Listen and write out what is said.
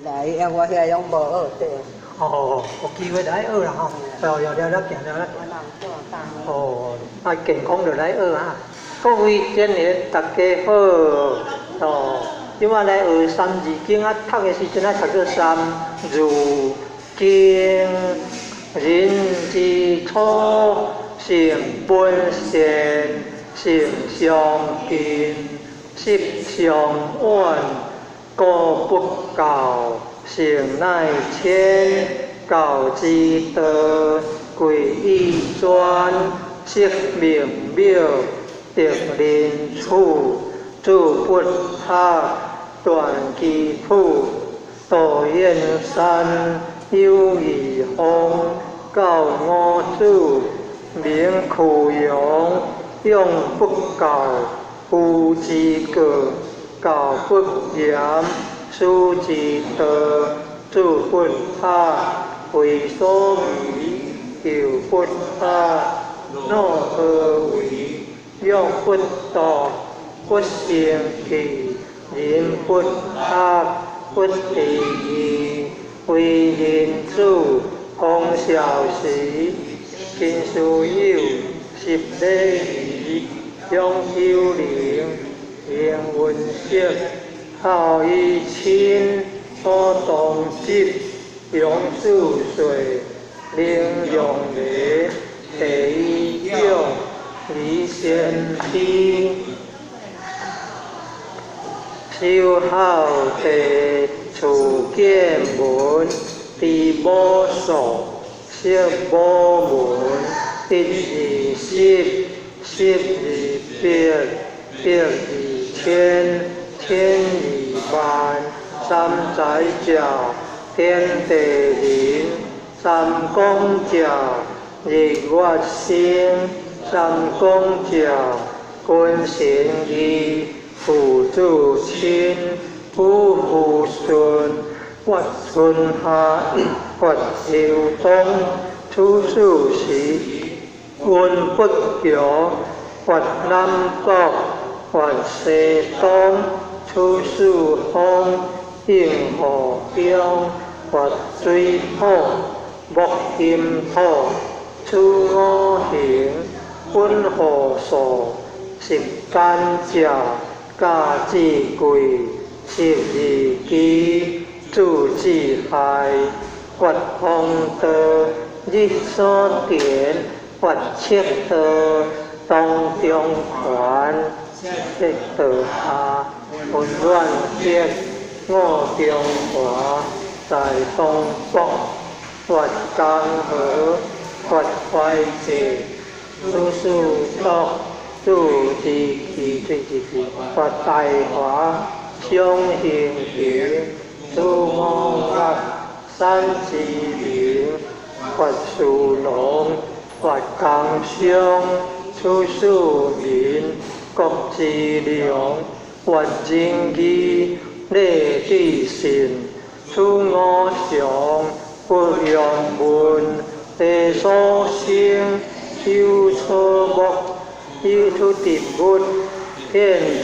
来，我遐拢无学对。哦，有机会就爱学啦吼。了了了了，行了了。我人做工。哦，啊健康就来学啊。各位今年大家好。哦，即摆来学三字经啊，读的时阵啊，读做三字经。人之初，性本善，性相近，习相远。故不教，性乃迁。教之道，贵以专。识明妙，得人处。诸不学，断其谱。道燕山，有义风。教五子，名苦容。用不教，无之过。教不严，书之道。诸不学，为所宜。求不学，诺何为？用不道，不成器。人不学，不第义。为人子，奉孝时。亲师友，习礼仪。养幼龄，言文识。孝于亲，所动疾。用事岁，令用礼。悌于教，礼先天。修好地，处见闻。知无数，识无门。一而十，十而百，百而千，千而万。三载教，天地人。三公教，日月星。三公教，君臣义。父子亲，夫妇顺。或春夏，或秋冬。处暑时，温不教。或南北，或西东。处暑风，应河中。或水土，木金土。处五行，本河数。十干教，教子贵。十二期，助子害。或弘道，日所见。或切道，东中环。切道下，混乱结。五中华，在东北。或江河，或淮济。处暑毒，助之期。或大华，相形形。处五岳，山之灵。或属龙，或江乡。处庶民，国之良。或仁义，礼智信。处五常，不用文。地所生，有草木。有出地物，天